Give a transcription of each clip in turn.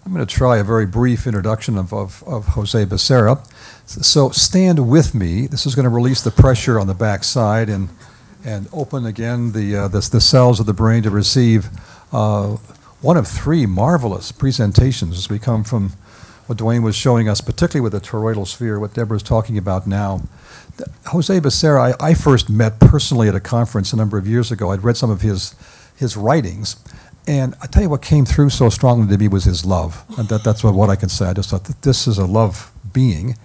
I'm going to try a very brief introduction of José Becerra. So stand with me. This is going to release the pressure on the back side and open again the cells of the brain to receive one of three marvelous presentations as we come from what Dwayne was showing us, particularly with the toroidal sphere, what Deborah's talking about now. José Becerra, I first met personally at a conference a number of years ago. I'd read some of his writings. And I tell you what came through so strongly to me was his love. And that's what I can say. I just thought that this is a love being.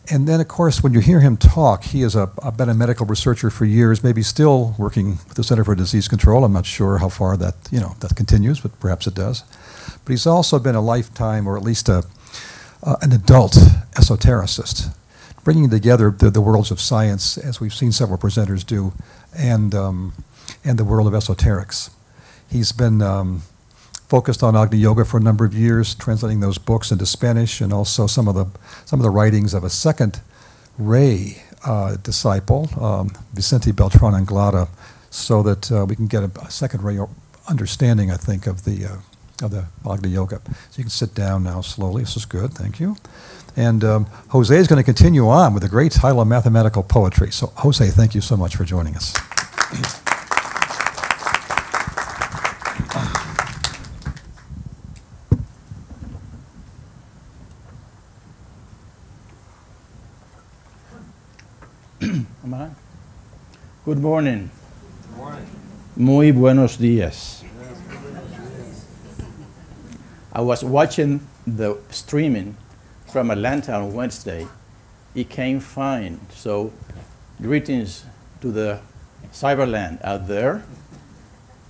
And then, of course, when you hear him talk, he has been a medical researcher for years, maybe still working with the Center for Disease Control. I'm not sure how far that continues, but perhaps it does. But he's also been a lifetime, or at least an adult esotericist, bringing together the worlds of science, as we've seen several presenters do, and the world of esoterics. He's been focused on Agni Yoga for a number of years, translating those books into Spanish, and also some of the writings of a second ray disciple, Vicente Beltrán-Anglada, so that we can get a second ray understanding, I think, of the Agni Yoga. So you can sit down now slowly. This is good. Thank you. And Jose is going to continue on with a great title of mathematical poetry. So Jose, thank you so much for joining us. Good morning. Good morning. Muy buenos días. I was watching the streaming from Atlanta on Wednesday. It came fine. So greetings to the cyberland out there.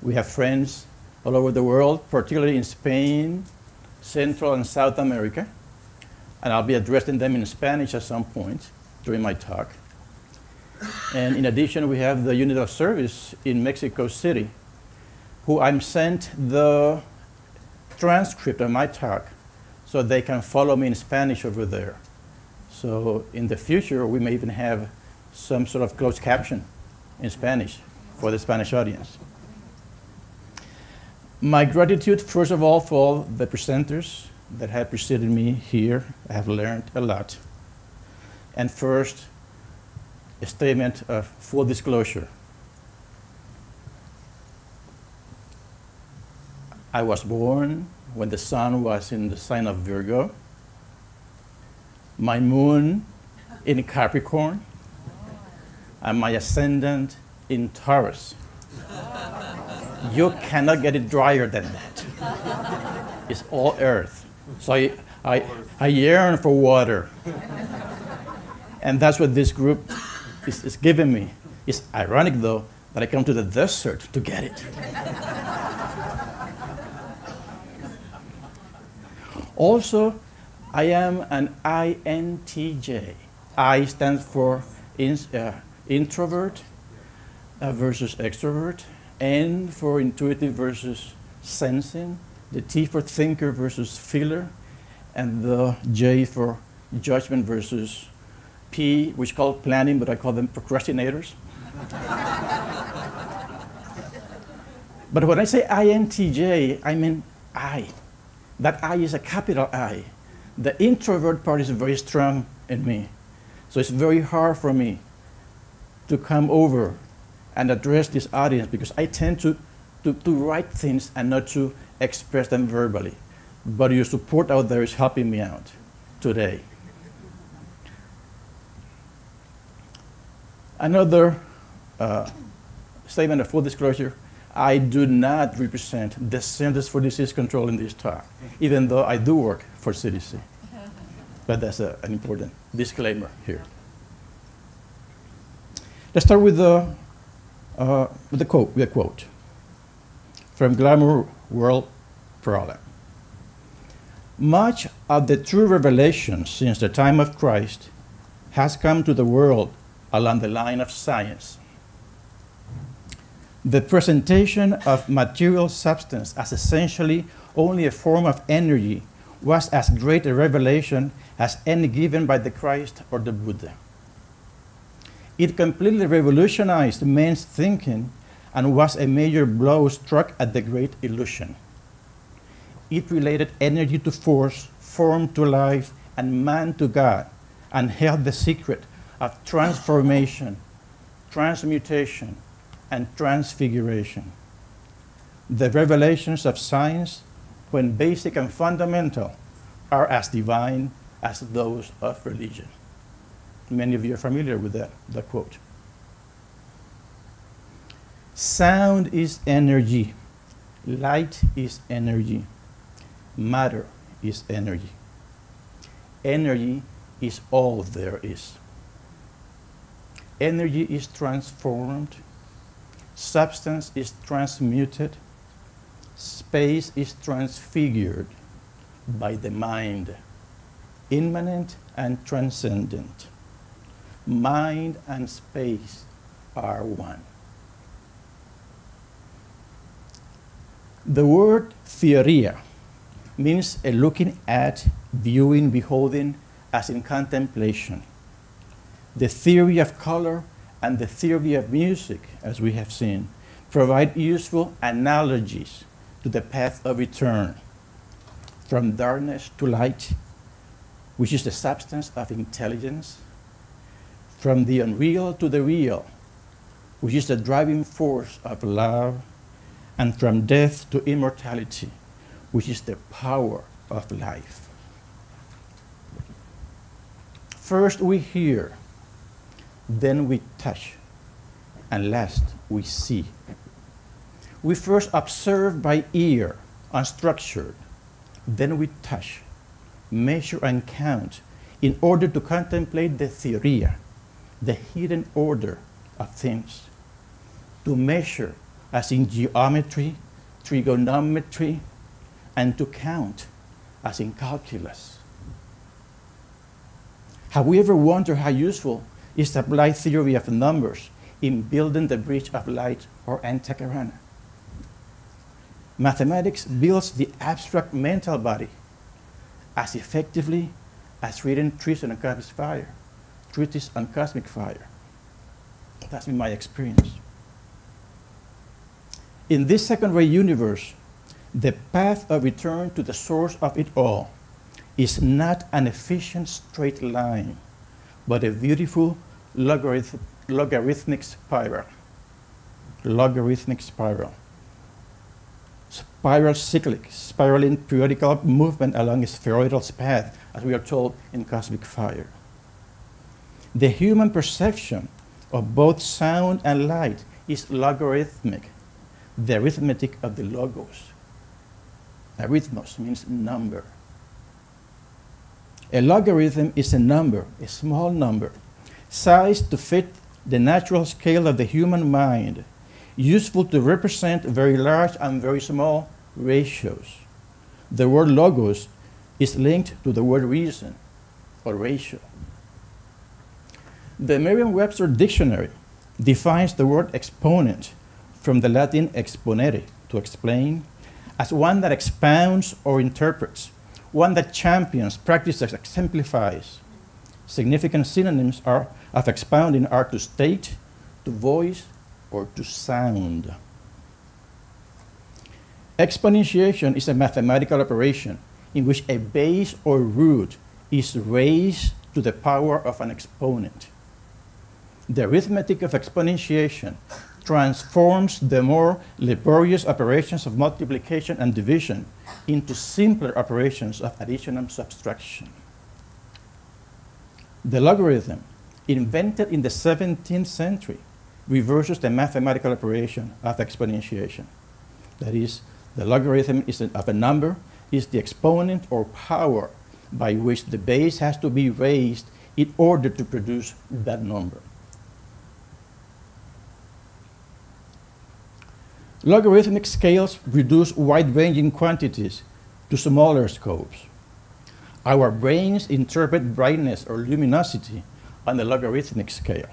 We have friends all over the world, particularly in Spain, Central and South America. And I'll be addressing them in Spanish at some point during my talk. And in addition, we have the unit of service in Mexico City, who I'm sent the transcript of my talk so they can follow me in Spanish over there. So in the future, we may even have some sort of closed caption in Spanish for the Spanish audience. My gratitude, first of all, for all the presenters that have preceded me here. I have learned a lot. And first, a statement of full disclosure. I was born when the sun was in the sign of Virgo, my moon in Capricorn, and my ascendant in Taurus. You cannot get it drier than that. It's all earth. So I yearn for water. And that's what this group is giving me. It's ironic, though, that I come to the desert to get it. Also, I am an INTJ. I stands for introvert versus extrovert, N for intuitive versus sensing, the T for thinker versus feeler, and the J for judgment versus P, which is called planning, but I call them procrastinators. But when I say INTJ, I mean I. That I is a capital I. The introvert part is very strong in me. So it's very hard for me to come over and address this audience because I tend to write things and not to express them verbally. But your support out there is helping me out today. Another statement of full disclosure, I do not represent the Centers for Disease Control in this talk, even though I do work for CDC. But that's an important disclaimer here. Let's start with a quote from Glamour World Product. Much of the true revelation since the time of Christ has come to the world along the line of science. The presentation of material substance as essentially only a form of energy was as great a revelation as any given by the Christ or the Buddha. It completely revolutionized men's thinking and was a major blow struck at the great illusion. it related energy to force, form to life, and man to God, and held the secret of transformation, transmutation, and transfiguration. The revelations of science, when basic and fundamental, are as divine as those of religion. Many of you are familiar with that quote. Sound is energy. Light is energy. Matter is energy. Energy is all there is. Energy is transformed. Substance is transmuted. Space is transfigured by the mind, immanent and transcendent. Mind and space are one. The word theoria means a looking at, viewing, beholding, as in contemplation. The theory of color and the theory of music, as we have seen, provide useful analogies to the path of return, from darkness to light, which is the substance of intelligence, from the unreal to the real, which is the driving force of love, and from death to immortality, which is the power of life. First we hear, then we touch, and last we see. We first observe by ear, unstructured, then we touch, measure and count in order to contemplate the theoria, the hidden order of things, to measure as in geometry, trigonometry, and to count as in calculus. Have we ever wondered how useful is the applied theory of numbers in building the bridge of light or Antakarana? Mathematics builds the abstract mental body as effectively as reading treatise on cosmic fire. That's been my experience. In this second-ray universe, the path of return to the source of it all is not an efficient straight line, but a beautiful logarithmic spiral. Logarithmic spiral. Spiral cyclic, spiraling periodical movement along a spheroidal path, as we are told in Cosmic Fire. The human perception of both sound and light is logarithmic, the arithmetic of the logos. Arithmos means number. A logarithm is a number, a small number, sized to fit the natural scale of the human mind, useful to represent very large and very small ratios. The word logos is linked to the word reason or ratio. The Merriam-Webster dictionary defines the word exponent from the Latin exponere, to explain, as one that expounds or interprets, one that champions, practices, exemplifies. Significant synonyms of expounding are to state, to voice, or to sound. Exponentiation is a mathematical operation in which a base or root is raised to the power of an exponent. The arithmetic of exponentiation transforms the more laborious operations of multiplication and division into simpler operations of addition and subtraction. The logarithm, invented in the 17th century, reverses the mathematical operation of exponentiation. That is, the logarithm of a number is the exponent or power by which the base has to be raised in order to produce that number. Logarithmic scales reduce wide-ranging quantities to smaller scopes. Our brains interpret brightness or luminosity on the logarithmic scale.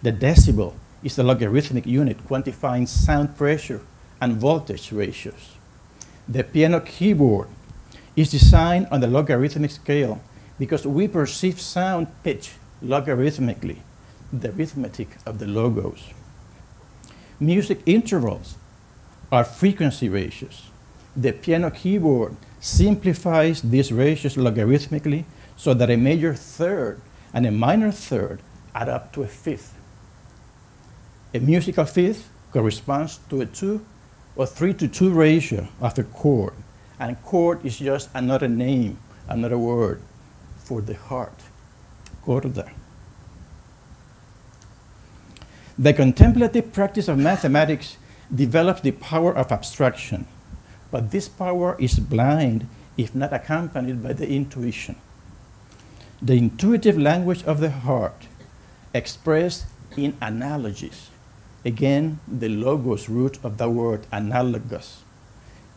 The decibel is the logarithmic unit quantifying sound pressure and voltage ratios. The piano keyboard is designed on the logarithmic scale because we perceive sound pitch logarithmically, the arithmetic of the logos. Music intervals are frequency ratios. the piano keyboard simplifies these ratios logarithmically so that a major third and a minor third add up to a fifth. A musical fifth corresponds to a 2 or 3-to-2 ratio of a chord, and chord is just another name, another word for the heart. Corda. The contemplative practice of mathematics develops the power of abstraction, but this power is blind if not accompanied by the intuition. The intuitive language of the heart, expressed in analogies, again, the logos root of the word analogous,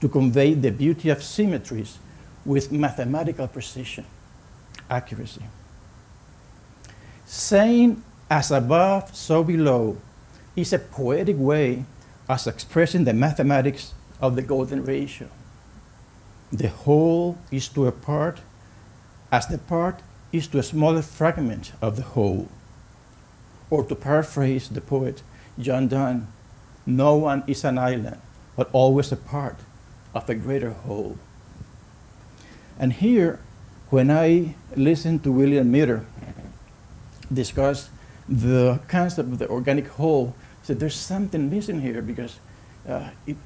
to convey the beauty of symmetries with mathematical precision, accuracy. Saying as above, so below is a poetic way of expressing the mathematics of the golden ratio. The whole is to a part as the part is to a smaller fragment of the whole. Or to paraphrase the poet John Donne, no one is an island, but always a part of a greater whole. And here, when I listen to William Mitter discuss the concept of the organic whole, I said there's something missing here because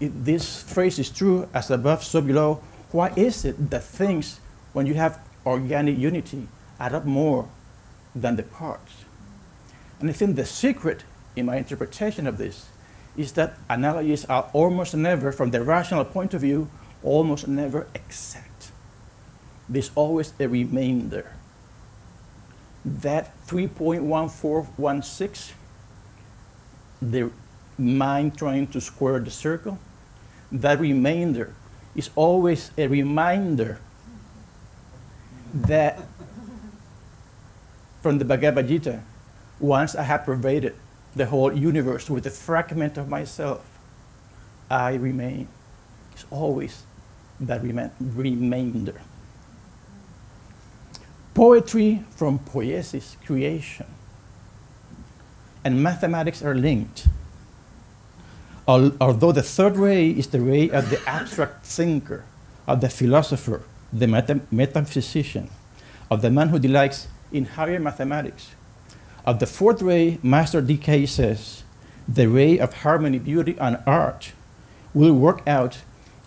this phrase is true, as above, so below. Why is it that things, when you have organic unity, add up more than the parts? And I think the secret in my interpretation of this is that analogies are almost never, from the rational point of view, almost never exact. There's always a remainder. That 3.1416, the mind trying to square the circle, that remainder is always a reminder that from the Bhagavad Gita, once I have pervaded the whole universe with a fragment of myself, I remain. It's always that remainder. Poetry from poiesis, creation, and mathematics are linked. Although the third ray is the ray of the abstract thinker, of the philosopher, the metaphysician, of the man who delights in higher mathematics. Of the fourth ray, Master D.K. says, the ray of harmony, beauty, and art will work out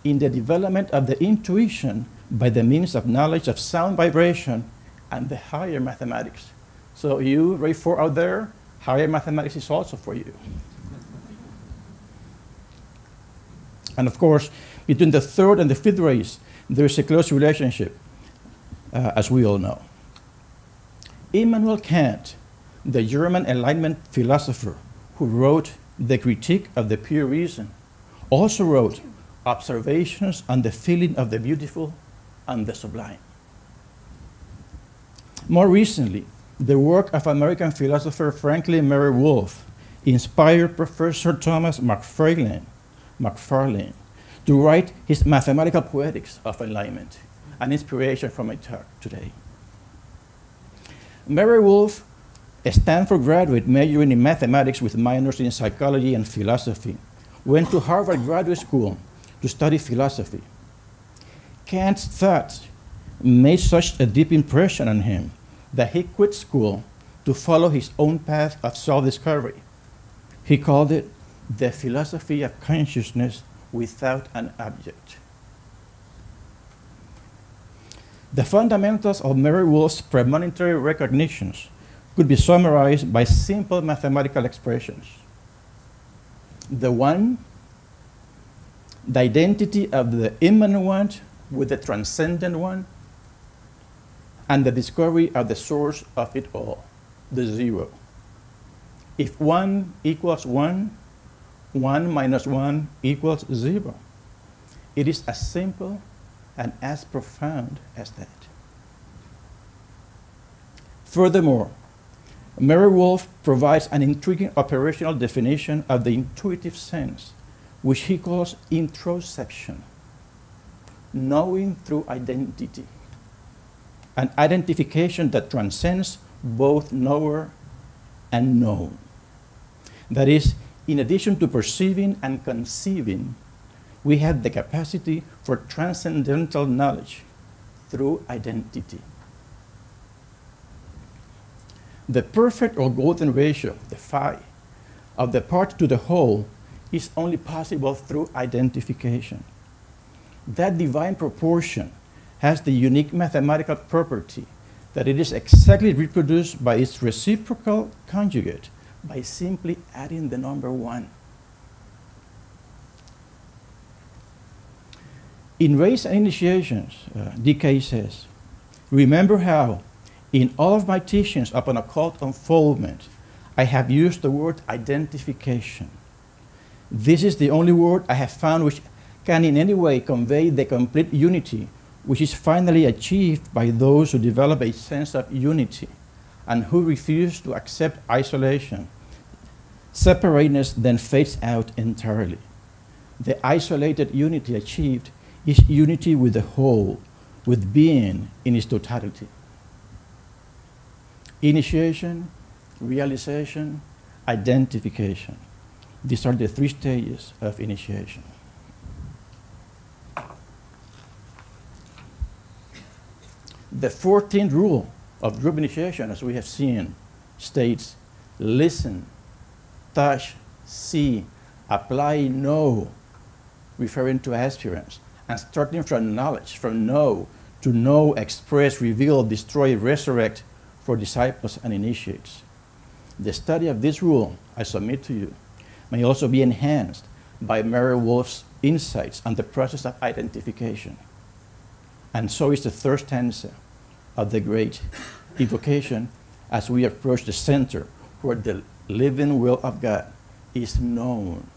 in the development of the intuition by the means of knowledge of sound vibration and the higher mathematics. So you, ray 4 out there, higher mathematics is also for you. And of course, between the third and the fifth rays, there is a close relationship, as we all know. Immanuel Kant, the German Enlightenment philosopher who wrote The Critique of the Pure Reason, also wrote Observations on the Feeling of the Beautiful and the Sublime. More recently, the work of American philosopher Franklin Merrell-Wolff inspired Professor Thomas McFarlane to write his Mathematical Poetics of Enlightenment, an inspiration for my talk today. Merrell-Wolff, a Stanford graduate majoring in mathematics with minors in psychology and philosophy, went to Harvard Graduate School to study philosophy. Kant's thoughts made such a deep impression on him that he quit school to follow his own path of self-discovery. He called it the philosophy of consciousness without an object. The fundamentals of Merrell-Wolff's premonitory recognitions could be summarized by simple mathematical expressions. The one, the identity of the immanent one with the transcendent one, and the discovery of the source of it all, the zero. If 1 equals 1, 1 minus 1 equals 0. It is as simple and as profound as that. Furthermore, Merrell-Wolff provides an intriguing operational definition of the intuitive sense, which he calls introception, knowing through identity, an identification that transcends both knower and known. That is, in addition to perceiving and conceiving, we have the capacity for transcendental knowledge through identity. The perfect or golden ratio, the phi, of the part to the whole is only possible through identification. That divine proportion has the unique mathematical property that it is exactly reproduced by its reciprocal conjugate by simply adding the number 1. In race and initiations, DK says, remember how in all of my teachings upon occult unfoldment, I have used the word identification. This is the only word I have found which can in any way convey the complete unity which is finally achieved by those who develop a sense of unity and who refuse to accept isolation. Separateness then fades out entirely. The isolated unity achieved is unity with the whole, with being in its totality. Initiation, realization, identification. These are the 3 stages of initiation. The 14th rule of group initiation, as we have seen, states listen, touch, see, apply, know, referring to aspirants, and starting from knowledge, from know, to know, express, reveal, destroy, resurrect for disciples and initiates. The study of this rule, I submit to you, may also be enhanced by Merrell-Wolff's insights on the process of identification. And so is the 3rd stanza of the Great Invocation as we approach the center where the living will of God is known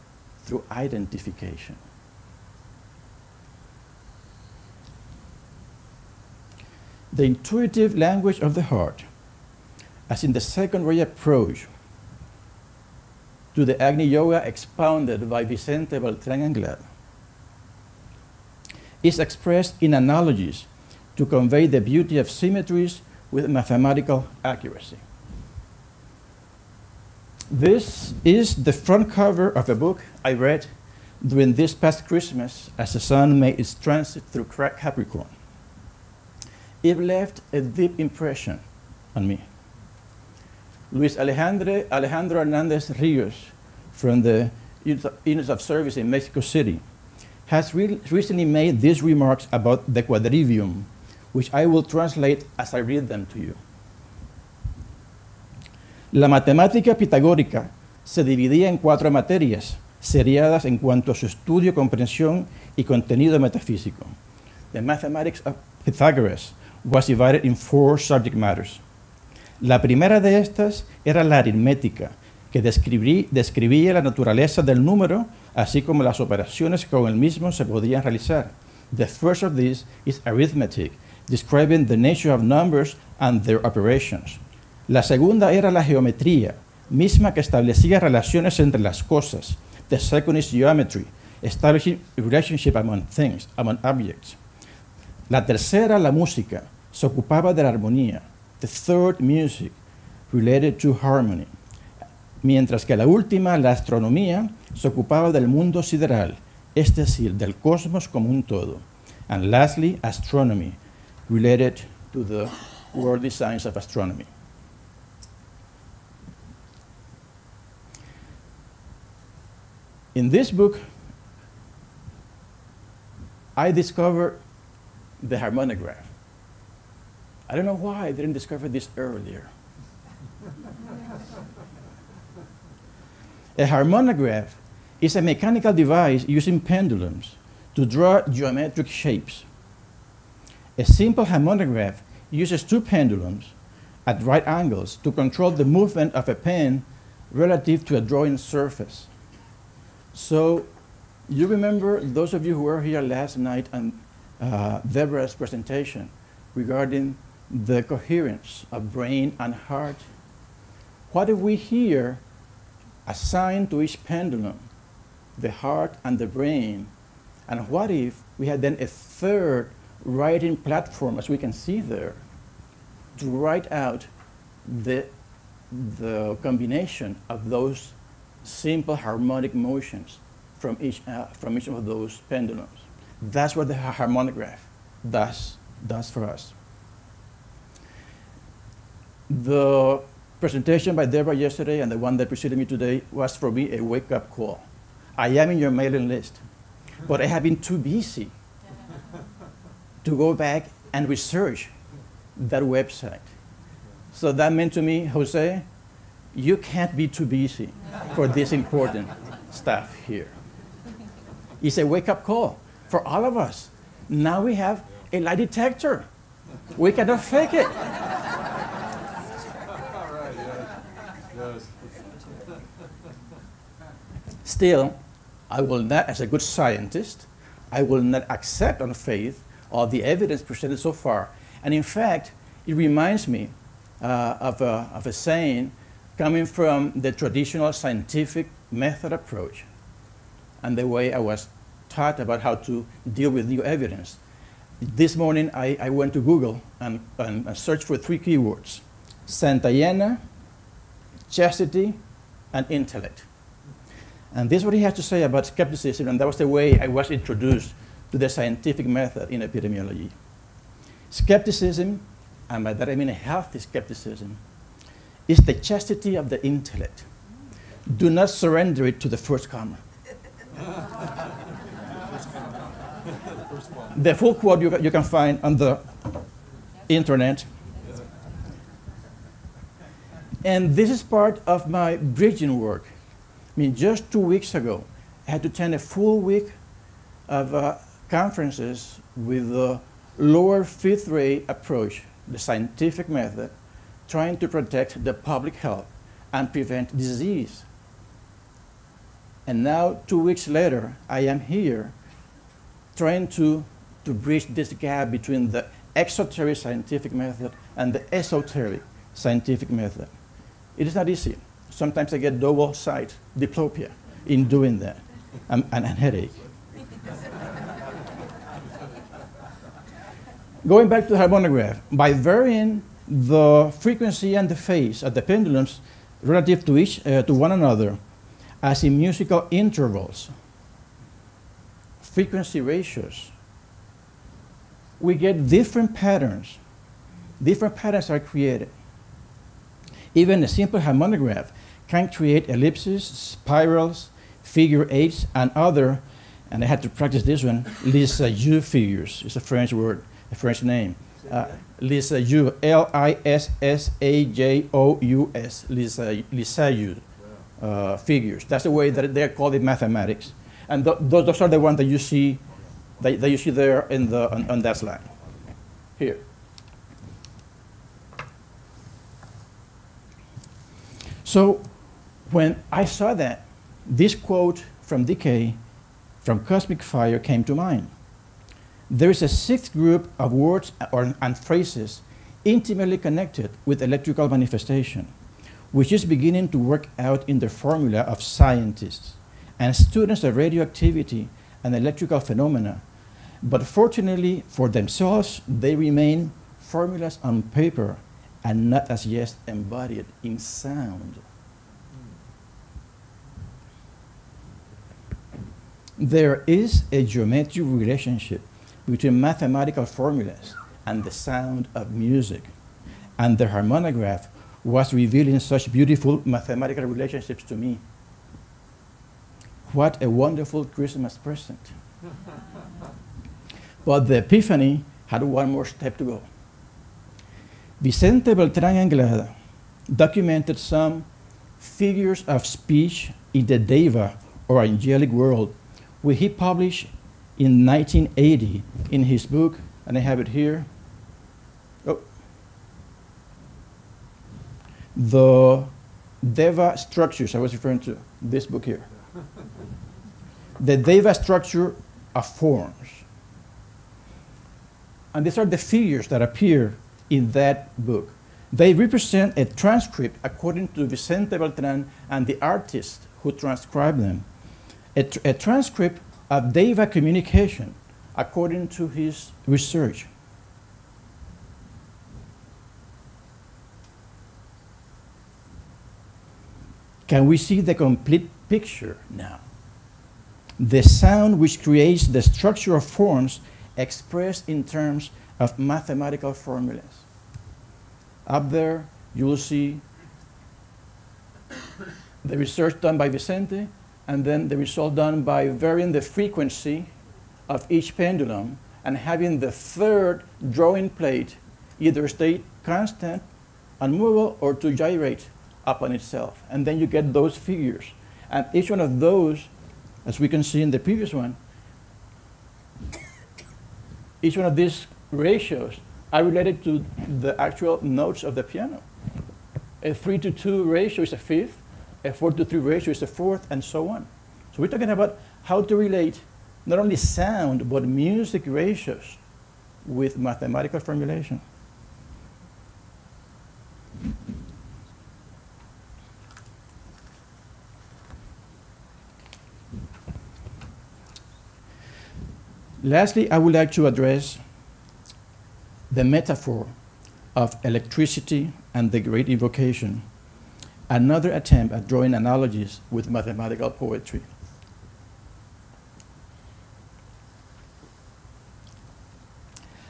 through identification. The intuitive language of the heart, as in the 2nd ray approach to the Agni Yoga expounded by Vicente Beltrán-Anglada, is expressed in analogies to convey the beauty of symmetries with mathematical accuracy. This is the front cover of a book I read during this past Christmas as the sun made its transit through Capricorn. It left a deep impression on me. Luis Alejandro Hernandez Rios from the Units of Service in Mexico City has recently made these remarks about the quadrivium, which I will translate as I read them to you. La matemática pitagórica se dividía en 4 materias, seriadas en cuanto a su estudio, comprensión y contenido metafísico. The mathematics of Pythagoras was divided in 4 subject matters. La primera de estas era la aritmética, que describía la naturaleza del número, así como las operaciones que con el mismo se podían realizar. The first of these is arithmetic, describing the nature of numbers and their operations. La segunda era la geometría, misma que establecía relaciones entre las cosas. The second is geometry, establishing relationship among things, among objects. La tercera, la música, se ocupaba de la armonía. The third, music, related to harmony. Mientras que la última, la astronomía, se ocupaba del mundo sideral, es decir, del cosmos como un todo. And lastly, astronomy, related to the worldly science of astronomy. In this book, I discovered the harmonograph. I don't know why I didn't discover this earlier. A harmonograph is a mechanical device using pendulums to draw geometric shapes. A simple harmonograph uses 2 pendulums at right angles to control the movement of a pen relative to a drawing surface. So you remember, those of you who were here last night on Deva's presentation regarding the coherence of brain and heart? What if we here assign to each pendulum the heart and the brain? And what if we had then a third writing platform, as we can see there, to write out the combination of those simple harmonic motions from each of those pendulums. That's what the harmonograph does for us. The presentation by Deva yesterday and the one that preceded me today was for me a wake-up call. I am in your mailing list, but I have been too busy to go back and research that website. So that meant to me, Jose, you can't be too busy for this important stuff here. It's a wake-up call for all of us. Now we have a lie detector. We cannot fake it. Still, I will not, as a good scientist, I will not accept on faith all the evidence presented so far. And in fact, it reminds me of a saying coming from the traditional scientific method approach and the way I was taught about how to deal with new evidence. This morning, I went to Google and searched for 3 keywords: Santayana, chastity, and intellect. And this is what he has to say about skepticism, and that was the way I was introduced to the scientific method in epidemiology. Skepticism, and by that I mean a healthy skepticism, is the chastity of the intellect. Do not surrender it to the first comer. The full quote you can find on the internet. And this is part of my bridging work. I mean, just 2 weeks ago, I had to attend a full week of conferences with the lower 5th grade approach, the scientific method, trying to protect the public health and prevent disease. And now, 2 weeks later, I am here trying to bridge this gap between the exoteric scientific method and the esoteric scientific method. It is not easy. Sometimes I get double-sided diplopia in doing that, and headache. Going back to the harmonograph, by varying the frequency and the phase of the pendulums relative to one another, as in musical intervals, frequency ratios, we get different patterns. Different patterns are created. Even a simple harmonograph can create ellipses, spirals, figure eights, and other, and I had to practice this one, Lissajous figures. It's a French word, a French name. Lissajous, Lissajous, Lissajous figures. That's the way that they're called in mathematics. And those are the ones that you see, that you see there in on that slide. Here. So when I saw that, this quote from Decay, from Cosmic Fire, came to mind. There is a 6th group of words and phrases intimately connected with electrical manifestation, which is beginning to work out in the formula of scientists and students of radioactivity and electrical phenomena. But fortunately for themselves, they remain formulas on paper and not as yet embodied in sound. There is a geometric relationship between mathematical formulas and the sound of music, and the harmonograph was revealing such beautiful mathematical relationships to me. What a wonderful Christmas present. But the epiphany had one more step to go. Vicente Beltrán-Anglada documented some figures of speech in the Deva, or angelic world, which he published in 1980 in his book, and I have it here. Oh. The Deva structures I was referring to, this book here. The Deva structure of forms. And these are the figures that appear in that book. They represent a transcript according to Vicente Beltrán and the artist who transcribed them. A transcript of Deva communication according to his research. Can we see the complete picture now? the sound which creates the structure of forms expressed in terms of mathematical formulas. Up there, you will see the research done by Vicente, and then the result done by varying the frequency of each pendulum and having the third drawing plate either stay constant, unmovable, or to gyrate upon itself. And then you get those figures. And each one of those, as we can see in the previous one, each one of these ratios are related to the actual notes of the piano. A 3:2 ratio is a fifth, a 4:3 ratio is a fourth, and so on. So we're talking about how to relate not only sound, but music ratios with mathematical formulation. Lastly, I would like to address the metaphor of electricity and the Great Invocation, another attempt at drawing analogies with mathematical poetry.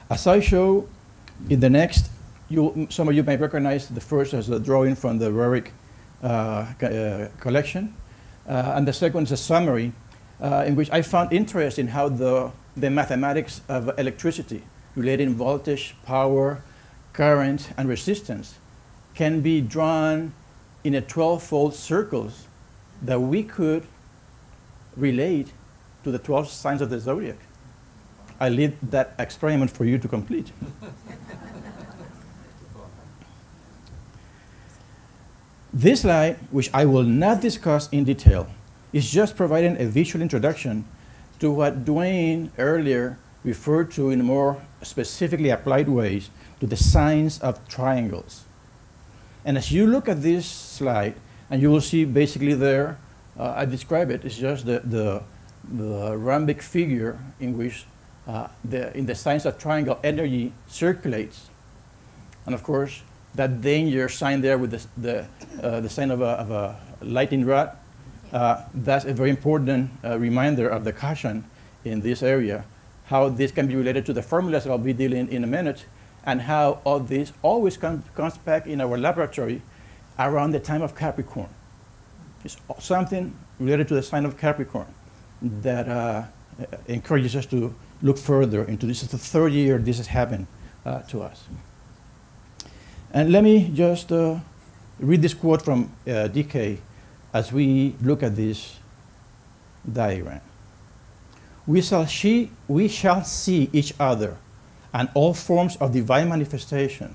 As I show in the next, some of you may recognize the first as a drawing from the Rarick collection, and the second is a summary in which I found interest in how the mathematics of electricity, relating voltage, power, current, and resistance, can be drawn in a 12-fold circles that we could relate to the 12 signs of the zodiac. I leave that experiment for you to complete. This slide, which I will not discuss in detail, is just providing a visual introduction to what Dwayne earlier referred to in more specifically applied ways to the signs of triangles. And as you look at this slide, and you will see basically there, I describe it, it's just the rhombic figure in which in the signs of triangle energy circulates. And of course, that danger sign there with the sign of a lightning rod, that's a very important reminder of the caution in this area, how this can be related to the formulas that I'll be dealing in a minute, and how all this always comes back in our laboratory around the time of Capricorn. It's something related to the sign of Capricorn that encourages us to look further into this. Is the third year this has happened to us. And let me just read this quote from DK as we look at this diagram. We shall see each other and all forms of divine manifestation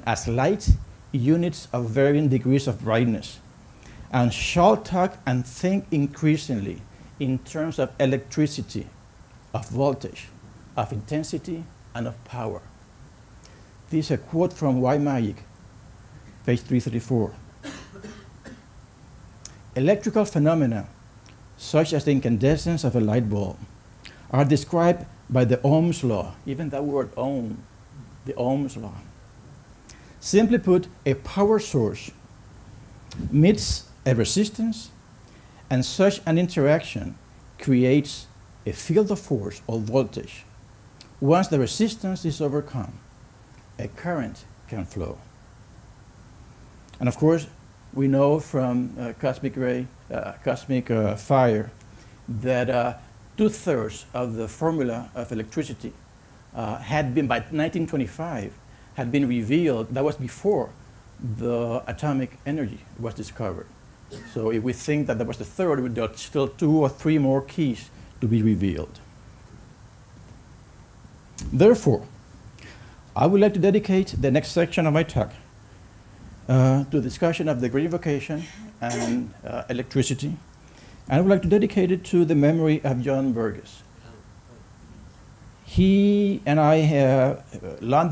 as light units of varying degrees of brightness, and shall talk and think increasingly in terms of electricity, of voltage, of intensity, and of power. This is a quote from Why Magic, page 334. Electrical phenomena, such as the incandescence of a light bulb, are described by the Ohm's law, even that word Ohm, the Ohm's law. Simply put, a power source meets a resistance, and such an interaction creates a field of force or voltage. Once the resistance is overcome, a current can flow. And of course, we know from cosmic fire that 2/3 of the formula of electricity had been, by 1925, had been revealed. That was before the atomic energy was discovered. So if we think that that was the third, there are still 2 or 3 more keys to be revealed. Therefore, I would like to dedicate the next section of my talk to discussion of the Great Invocation and electricity. And I would like to dedicate it to the memory of John Burgess. He and I have long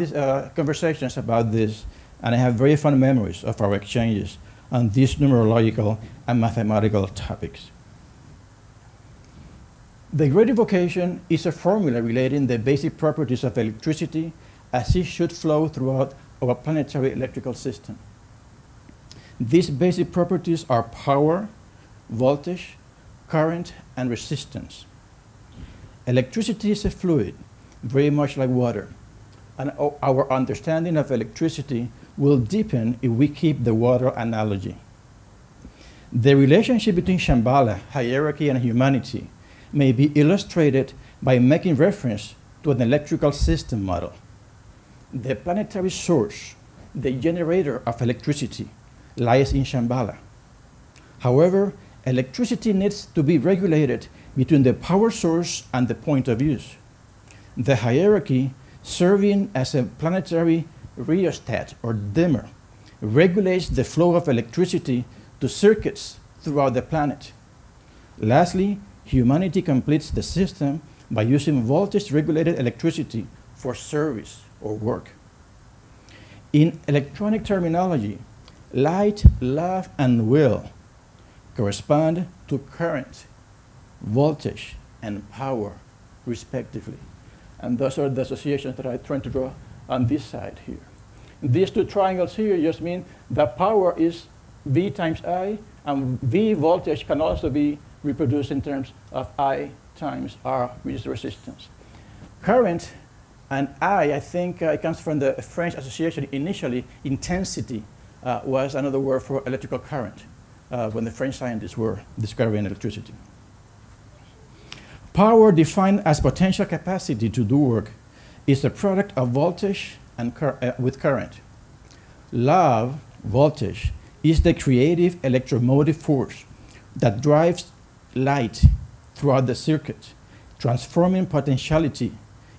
conversations about this, and I have very fond memories of our exchanges on these numerological and mathematical topics. The Great Invocation is a formula relating the basic properties of electricity as it should flow throughout our planetary electrical system. These basic properties are power, voltage, current, and resistance. Electricity is a fluid, very much like water, and our understanding of electricity will deepen if we keep the water analogy. The relationship between Shambhala, hierarchy, and humanity may be illustrated by making reference to an electrical system model. The planetary source, the generator of electricity, lies in Shambhala. However, electricity needs to be regulated between the power source and the point of use. The hierarchy, serving as a planetary rheostat or dimmer, regulates the flow of electricity to circuits throughout the planet. Lastly, humanity completes the system by using voltage-regulated electricity for service or work. In electronic terminology, light, love, and will correspond to current, voltage, and power, respectively. And those are the associations that I'm trying to draw on this side here. These two triangles here just mean that power is V times I, and V voltage can also be reproduced in terms of I times R, which is resistance. Current and I think it comes from the French association initially. Intensity was another word for electrical current when the French scientists were discovering electricity. Power, defined as potential capacity to do work, is a product of voltage and with current. Love, voltage, is the creative electromotive force that drives light throughout the circuit, transforming potentiality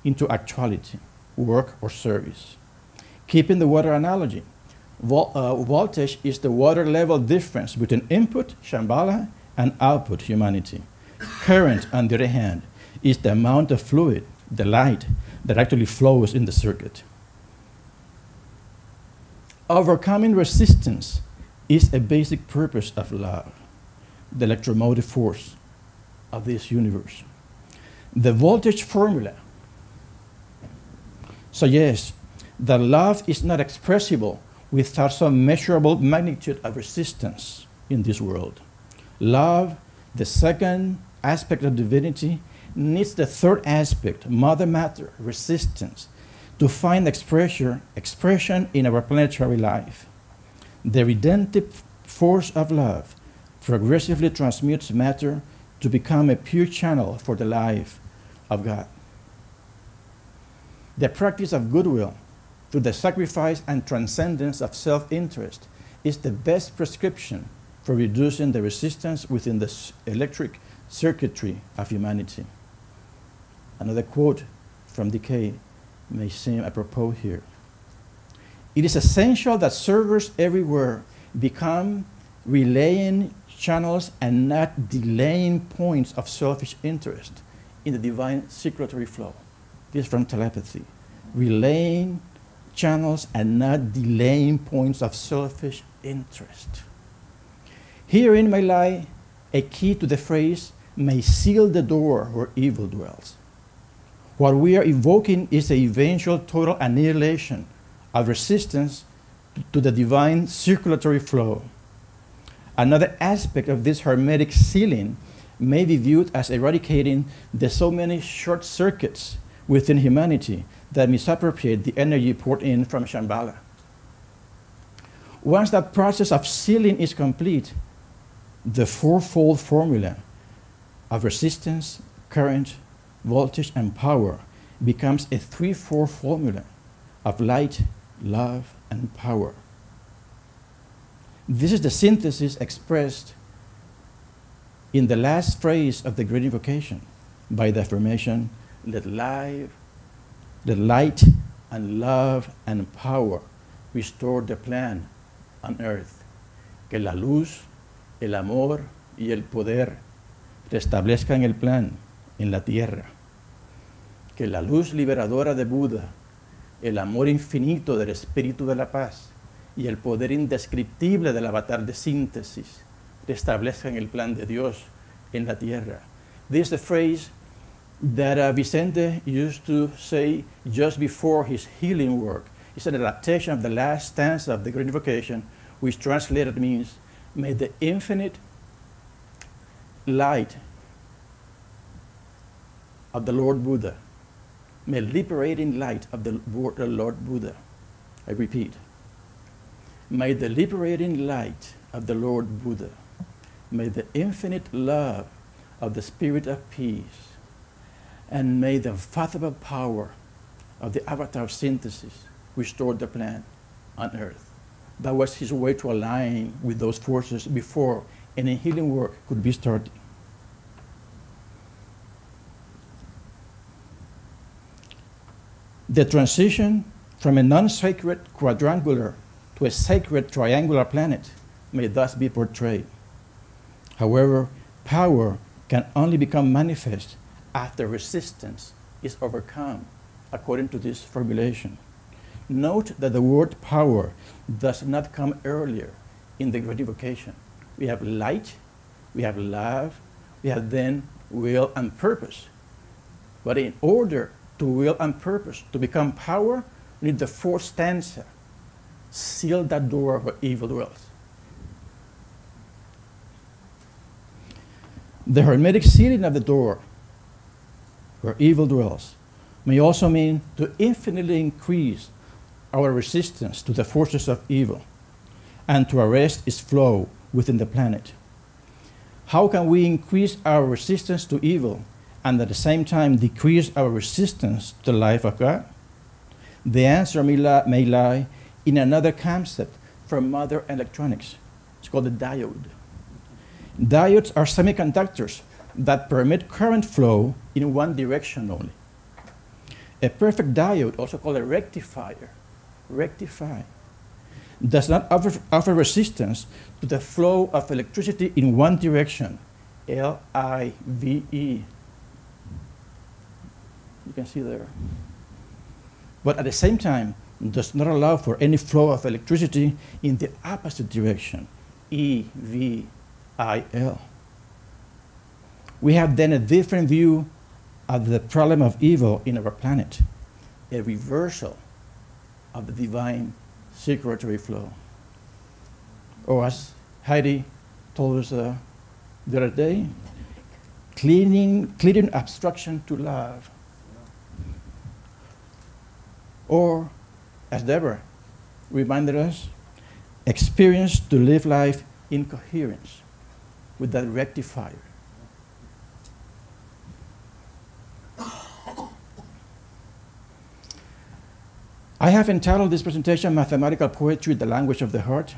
into actuality, work, or service. Keeping the water analogy, voltage is the water level difference between input, Shambhala, and output, humanity. Current, on the other hand, is the amount of fluid, the light, that actually flows in the circuit. Overcoming resistance is a basic purpose of love, the electromotive force of this universe. The voltage formula suggests that love is not expressible without some measurable magnitude of resistance in this world. Love, the second aspect of divinity, needs the third aspect, mother matter, resistance, to find expression in our planetary life. The redemptive force of love progressively transmutes matter to become a pure channel for the life of God. The practice of goodwill through the sacrifice and transcendence of self-interest is the best prescription for reducing the resistance within the electric circuitry of humanity. Another quote from Decay may seem apropos here. It is essential that servers everywhere become relaying channels and not delaying points of selfish interest in the divine circulatory flow. This is from Telepathy. Relaying channels and not delaying points of selfish interest. Herein may lie a key to the phrase, may seal the door where evil dwells. What we are evoking is the eventual total annihilation of resistance to the divine circulatory flow. Another aspect of this hermetic sealing may be viewed as eradicating the so many short circuits within humanity that misappropriate the energy poured in from Shambhala. Once that process of sealing is complete, the fourfold formula of resistance, current, voltage, and power becomes a threefold formula of light, love, and power. This is the synthesis expressed in the last phrase of the Great Invocation by the affirmation, let light and love and power restore the plan on earth. Que la luz, el amor y el poder restablezcan el plan en la tierra. Que la luz liberadora de Buda, el amor infinito del espíritu de la paz y el poder indescriptible del avatar de síntesis restablezcan el plan de Dios en la tierra. This is the phrase that Vicente used to say just before his healing work. It's an adaptation of the last stanza of the Great Invocation, which translated means, may the infinite light of the Lord Buddha. May liberating light of the Lord Buddha. I repeat. May the liberating light of the Lord Buddha. May the infinite love of the Spirit of Peace. And may the unfathomable power of the avatar synthesis restore the plan on earth. That was his way to align with those forces before any healing work could be started. The transition from a non-sacred quadrangular to a sacred triangular planet may thus be portrayed. However, power can only become manifest after resistance is overcome, according to this formulation. Note that the word power does not come earlier in the Great Invocation. We have light, we have love, we have then will and purpose. But in order to will and purpose to become power, we need the fourth stanza. Seal that door where evil dwells. The hermetic sealing of the door where evil dwells may also mean to infinitely increase our resistance to the forces of evil and to arrest its flow within the planet. How can we increase our resistance to evil and at the same time decrease our resistance to the life of God? The answer may lie in another concept from modern electronics. It's called the diode. Diodes are semiconductors that permit current flow in one direction only. A perfect diode, also called a rectifier, does not offer resistance to the flow of electricity in one direction, L-I-V-E. You can see there. But at the same time, does not allow for any flow of electricity in the opposite direction, E-V-I-L. We have then a different view of the problem of evil in our planet, a reversal of the divine circulatory flow. Or as Heidi told us the other day, cleaning obstruction to love. Or, as Deva reminded us, experience to live life in coherence with that rectifier. I have entitled this presentation Mathematical Poetry, the Language of the Heart.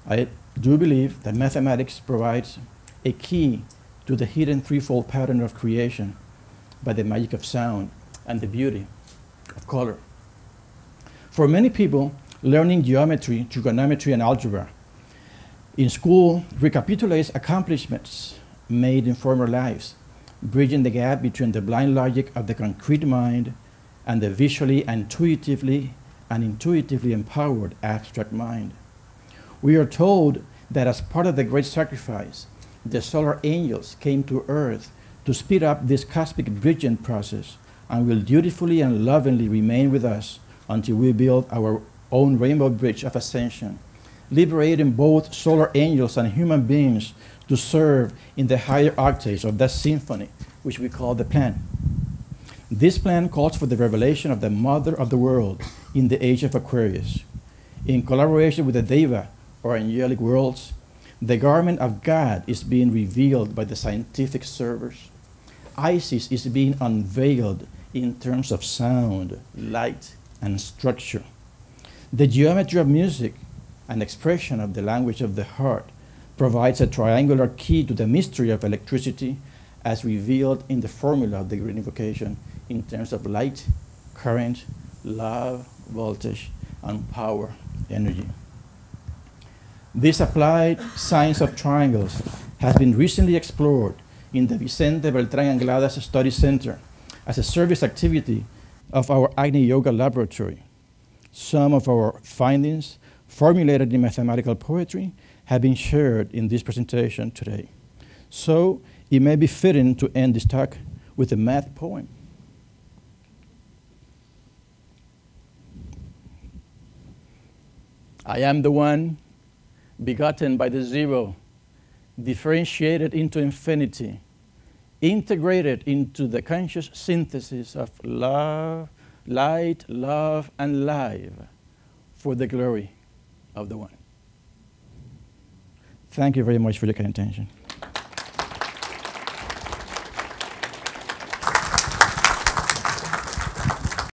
I do believe that mathematics provides a key to the hidden threefold pattern of creation by the magic of sound and the beauty of color. For many people, learning geometry, trigonometry, and algebra in school recapitulates accomplishments made in former lives, bridging the gap between the blind logic of the concrete mind and the visually and intuitively empowered abstract mind. We are told that as part of the great sacrifice, the solar angels came to Earth to speed up this cosmic bridging process and will dutifully and lovingly remain with us until we build our own rainbow bridge of ascension, liberating both solar angels and human beings to serve in the higher octaves of that symphony, which we call the plan. This plan calls for the revelation of the mother of the world in the Age of Aquarius. In collaboration with the Deva, or angelic worlds, the garment of God is being revealed by the scientific servers. Isis is being unveiled in terms of sound, light, and structure. The geometry of music, an expression of the language of the heart, provides a triangular key to the mystery of electricity as revealed in the formula of the Great Invocation in terms of light, current, love, voltage, and power, energy. This applied science of triangles has been recently explored in the Vicente Beltrán-Anglada Study Center as a service activity of our Agni Yoga laboratory. Some of our findings, formulated in mathematical poetry, have been shared in this presentation today. So it may be fitting to end this talk with a math poem. I am the one begotten by the zero, differentiated into infinity, integrated into the conscious synthesis of love, light, love, and life for the glory of the One. Thank you very much for your kind attention.